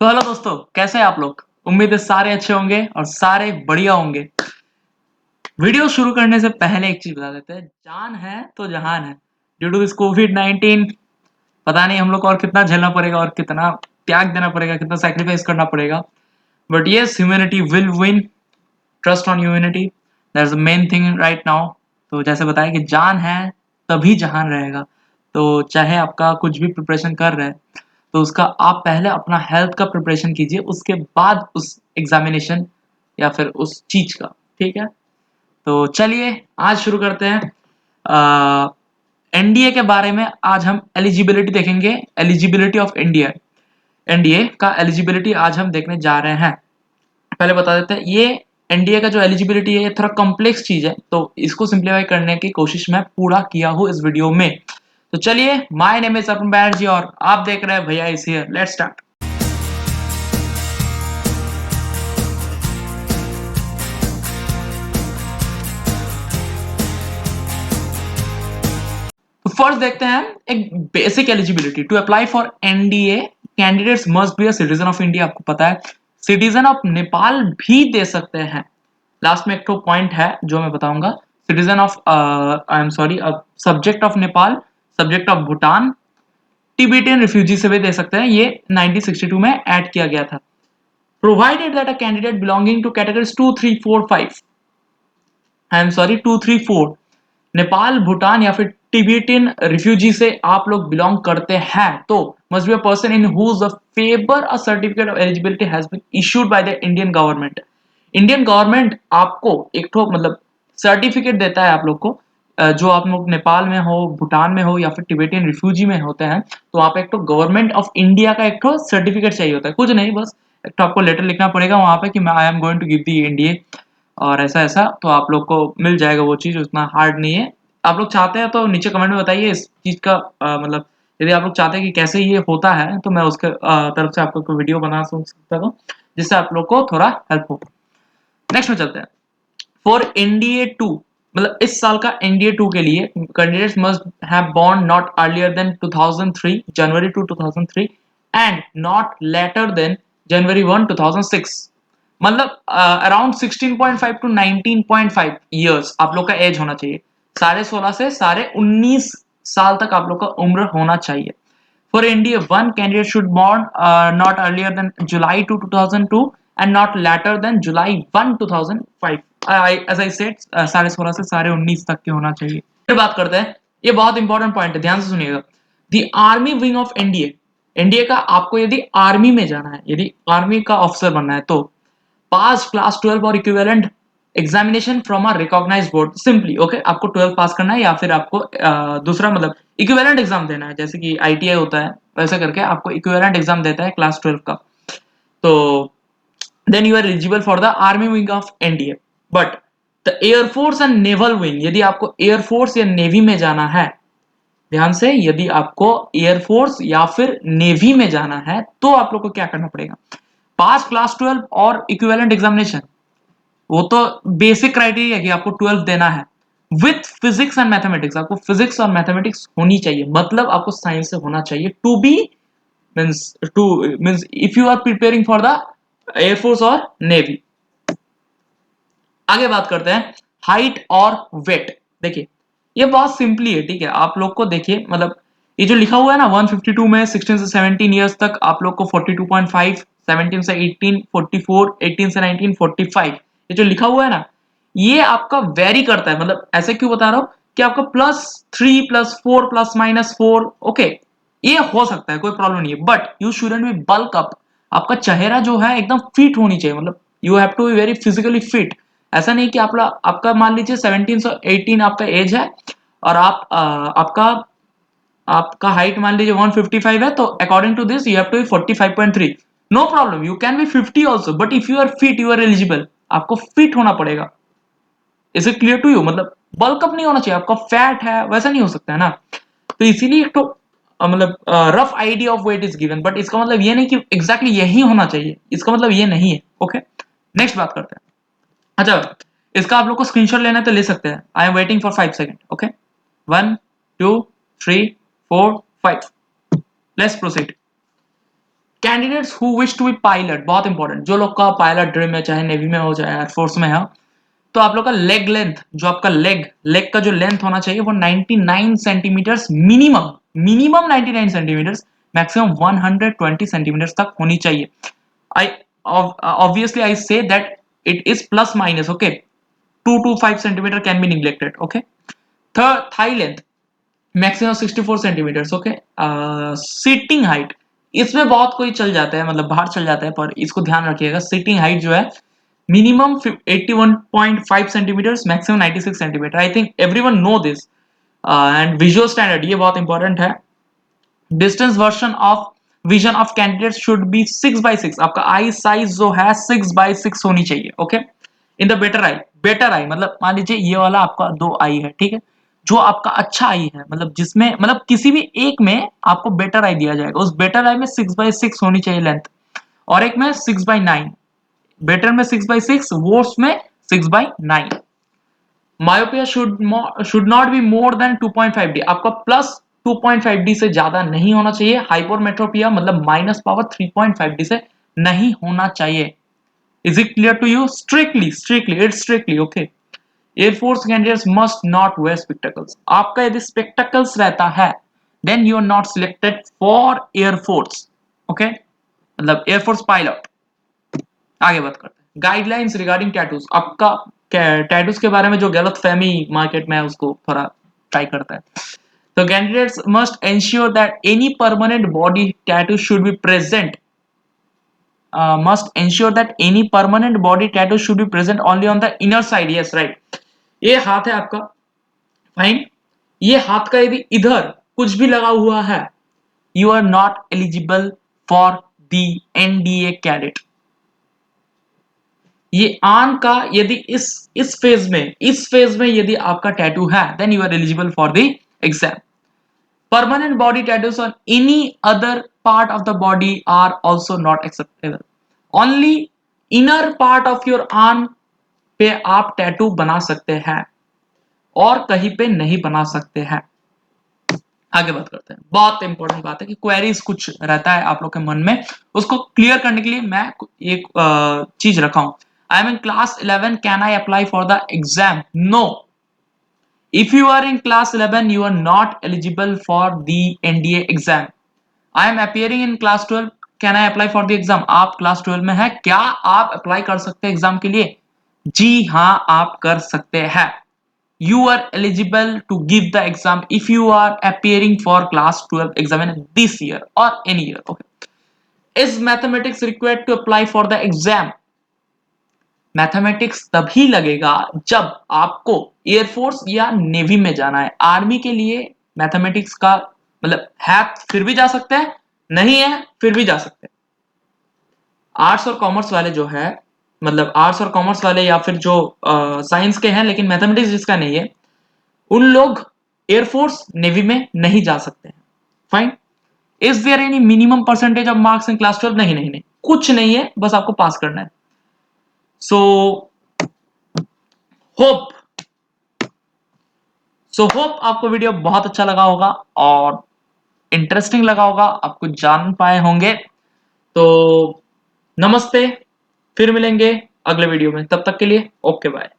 तो हेलो दोस्तों, कैसे हैं आप लोग। उम्मीद है सारे अच्छे होंगे और सारे बढ़िया होंगे। वीडियो शुरू करने से पहले एक चीज बता देते हैं, जान है तो जहान है। ड्यू टू दिस कोविड-19 पता नहीं हम लोग को और कितना झेलना पड़ेगा और कितना त्याग देना पड़ेगा, कितना सैक्रिफाइस करना पड़ेगा। But yes, humanity will win. Trust on humanity, that's the main thing right now. तो जैसे बताया कि जान है तभी जहान रहेगा। तो चाहे आपका कुछ भी प्रिपरेशन कर रहे हैं, तो उसका आप पहले अपना हेल्थ का प्रिपरेशन कीजिए, उसके बाद उस एग्जामिनेशन या फिर उस चीज का। ठीक है, तो चलिए आज शुरू करते हैं। एनडीए के बारे में आज हम एलिजिबिलिटी देखेंगे। एलिजिबिलिटी ऑफ इंडिया, एनडीए का एलिजिबिलिटी आज हम देखने जा रहे हैं। पहले बता देते हैं, ये एनडीए का जो एलिजिबिलिटी है ये थोड़ा कॉम्प्लेक्स चीज है, तो इसको सिंप्लीफाई करने की कोशिश मैं पूरा किया हूँ इस वीडियो में। तो चलिए, my name is Arpan Banerjee और आप देख रहे हैं भैया इज हियर। Let's start. तो फर्स्ट देखते हैं एक basic eligibility to apply for NDA. Candidates must be a citizen of India. आपको पता है सिटीजन ऑफ नेपाल भी दे सकते हैं। लास्ट में एक तो पॉइंट है जो मैं बताऊंगा। Citizen of I am sorry, subject of Nepal, subject of Bhutan, Tibetan refugee से भी दे सकते हैं। ये 1962 में ऐड किया गया था। Provided that a candidate belonging two categories 2 3 4 5, I am sorry 2 3 4, Nepal, Bhutan या फिर टिबेटियन रिफ्यूजी से आप लोग बिलोंग करते हैं, तो must be a person in whose favour a certificate of eligibility has been issued by the Indian government. Indian government आपको एक तो मतलब सर्टिफिकेट देता है आप लोग को। जो आप लोग नेपाल में हो, भूटान में हो या फिर टिबेटियन रिफ्यूजी में होते हैं, तो आप एक तो गवर्नमेंट ऑफ इंडिया का एक तो सर्टिफिकेट चाहिए होता है। कुछ नहीं, बस एक तो आपको लेटर लिखना पड़ेगा वहां पे कि मैं I am going to give the India और ऐसा ऐसा, तो आप लोग को मिल जाएगा वो चीज। उतना हार्ड नहीं है। आप लोग चाहते हैं तो नीचे कमेंट में बताइए इस चीज का मतलब यदि आप लोग चाहते हैं कि कैसे ये होता है, तो मैं उसके तरफ से आप लोग को वीडियो बना सकता हूँ जिससे आप लोग को थोड़ा हेल्प हो। नेक्स्ट में चलते हैं। फॉर एनडीए टू, मतलब इस साल का एनडीए टू के लिए candidates must have born not earlier than 2003, January 2 2003, and not later than January 1 2006। मतलब अराउंड 16.5 टू 19.5 ईयर्स आप लोग का एज होना चाहिए। 16.5 से 19 साल तक आप लोग का उम्र होना चाहिए। For NDA one, candidate should born not earlier than July 2 2002 and not later than July 1 2005। As I said 16.5 से 19 तक के होना चाहिए। फिर बात करते हैं, ये बहुत इंपॉर्टेंट पॉइंट है, ध्यान से सुनिएगा। The army wing of NDA, NDA का आपको यदि आर्मी में जाना है, यदि आर्मी का ऑफिसर बनना है, तो पास क्लास 12 और equivalent examination from a recognised board. Simply okay, आपको 12 पास करना है या फिर आपको दूसरा मतलब इक्विवेलेंट एग्जाम देना है, जैसे कि आईटीआई होता है वैसे करके आपको इक्विवेलेंट एग्जाम देता है क्लास 12 का। तो then you are eligible for the army wing of NDA. But the air force and naval wing, यदि आपको एयरफोर्स या नेवी में जाना है, ध्यान से, यदि आपको एयरफोर्स या फिर नेवी में जाना है तो आप लोग को क्या करना पड़ेगा। पास क्लास 12 और इक्विवेलेंट एग्जामिनेशन, वो तो बेसिक क्राइटेरिया है कि आपको 12 देना है विथ फिजिक्स एंड मैथमेटिक्स। आपको फिजिक्स और मैथमेटिक्स होनी चाहिए, मतलब आपको साइंस से होना चाहिए to be means to means if you are preparing for the air force और नेवी। आगे बात करते हैं हाइट और वेट। देखिए ये बहुत सिंपली है, ठीक है। आप लोग को देखिए, मतलब ये जो लिखा हुआ है ना 152 में 16 से 17 इयर्स तक आप लोग को 42.5, 17 से 18 44, 18 से 19 45, ये जो लिखा हुआ है ना, ये आपका वेरी करता है। मतलब ऐसे क्यों बता रहा हूं कि आपका +3 +4 ±4 ओके, ये हो सकता है, कोई प्रॉब्लम नहीं है, but you shouldn't be bulk up. आपका चेहरा जो है एकदम फिट होनी चाहिए, मतलब you have to be very physically fit. ऐसा नहीं कि आपका मान लीजिए 17 से 18 आपका एज है और आपका आपका हाइट मान लीजिए 155 है, तो according to this you have to be 45.3। No problem, you can be 50 also, but if you are fit you are eligible. आपको फिट होना पड़ेगा। Is it clear to you? मतलब बल्क अप नहीं होना चाहिए, आपका फैट है वैसा नहीं हो सकता है ना। तो इसीलिए एक तो मतलब rough idea of weight is given, but इसका मतलब ये नहीं कि एग्जैक्टली यही होना चाहिए, इसका मतलब ये नहीं है। ओके, नेक्स्ट बात करते हैं। अच्छा, इसका आप लोग को स्क्रीनशॉट लेना है तो ले सकते हैं। I am waiting for 5 second. Okay, 1 2 3 4 5, let's proceed. Candidates who wish to be pilot, बहुत इंपॉर्टेंट, जो लोग का पायलट ड्रीम है, चाहे नेवी में हो चाहे एयरफोर्स में हो, तो आप लोग का लेग लेंथ, जो आपका लेग का जो लेंथ होना चाहिए वो 99 centimetres minimum, 99 centimetres, maximum 120 centimetres तक होनी चाहिए। I obviously I say that it is plus minus, okay, 2 to 5 centimeter can be neglected, okay. Third, thigh length maximum 64 centimetres, okay. Sitting height, इसमें बहुत कोई चल जाता है, मतलब बाहर चल जाता है, पर इसको ध्यान रखिएगा, सीटिंग हाइट जो है minimum 81.5 centimetres, maximum 96 centimetre. I think everyone know this. And visual standard, ये बहुत इंपॉर्टेंट है। Distance version of vision of candidate should be 6/6, आपका आई साइज जो है 6/6 होनी चाहिए, okay. In the better eye मतलब मान लीजिए ये वाला आपका 2 आई है, ठीक है, जो आपका अच्छा आई है, मतलब जिसमें मतलब किसी भी एक में आपको बेटर आई दिया जाएगा, उस बेटर आई में 6/6 होनी चाहिए लेंथ, और एक में 6/9, बेटर में 6/6, वर्स में 6/9। Myopia should not be more than 2.5D, आपका प्लस 2.5D से ज्यादा नहीं होना चाहिए। हाइपरमेट्रोपिया मतलब माइनस पावर 3.5D से नहीं होना चाहिए। Is it clear to you? Strictly okay. Air force candidates must not wear spectacles, आपका यदि स्पेक्टेकल्स रहता है then you are not selected for air force, okay, मतलब एयरफोर्स पायलट। आगे बात करते हैं गाइडलाइंस रिगार्डिंग टैटूज, आपका टैटूज के बारे में जो गलत फहमी मार्केट में है उसको थोड़ा ट्राई करता है। तो candidates must ensure that any permanent body tattoo should be present, should be present only on the inner side, yes right। ये हाथ है आपका, फाइन, ये हाथ का यदि इधर कुछ भी लगा हुआ है, you are not eligible for the NDA cadet. ये आर्म का यदि इस फेज में यदि आपका टैटू है then you are eligible for the exam. Permanent body tattoos on any other part of the body are also not acceptable. Only inner part of your arm पे आप टैटू बना सकते हैं और कहीं पे नहीं बना सकते हैं। आगे बात करते हैं, बहुत इंपॉर्टेंट बात है कि क्वेरीज कुछ रहता है आप लोग के मन में, उसको क्लियर करने के लिए मैं एक चीज रखा हूं। I am in class 11, can I apply for the exam? No, if you are in class 11 you are not eligible for the NDA exam. I am appearing in class 12, can I apply for the exam? आप class 12 में है, क्या आप apply कर सकते हैं exam के लिए? जी हां, आप कर सकते हैं। You are eligible to give the exam if you are appearing for class 12 exam in this year or any year, okay। Is mathematics required to apply for the exam? Mathematics तभी लगेगा जब आपको एयरफोर्स या navy में जाना है। Army के लिए मैथमेटिक्स का मतलब है फिर भी जा सकते हैं, नहीं है फिर भी जा सकते हैं। आर्ट्स और कॉमर्स वाले जो है, मतलब आर्ट्स और कॉमर्स वाले या फिर जो साइंस के हैं लेकिन मैथमेटिक्स जिसका नहीं है, उन लोग एयरफोर्स नेवी में नहीं जा सकते हैं, fine. Is there any minimum percentage of marks in class 12? नहीं, कुछ नहीं है, बस आपको पास करना है। सो होप आपको वीडियो बहुत अच्छा लगा होगा और इंटरेस्टिंग लगा होगा, आप कुछ जान पाए होंगे। तो नमस्ते, फिर मिलेंगे अगले वीडियो में, तब तक के लिए ओके बाय।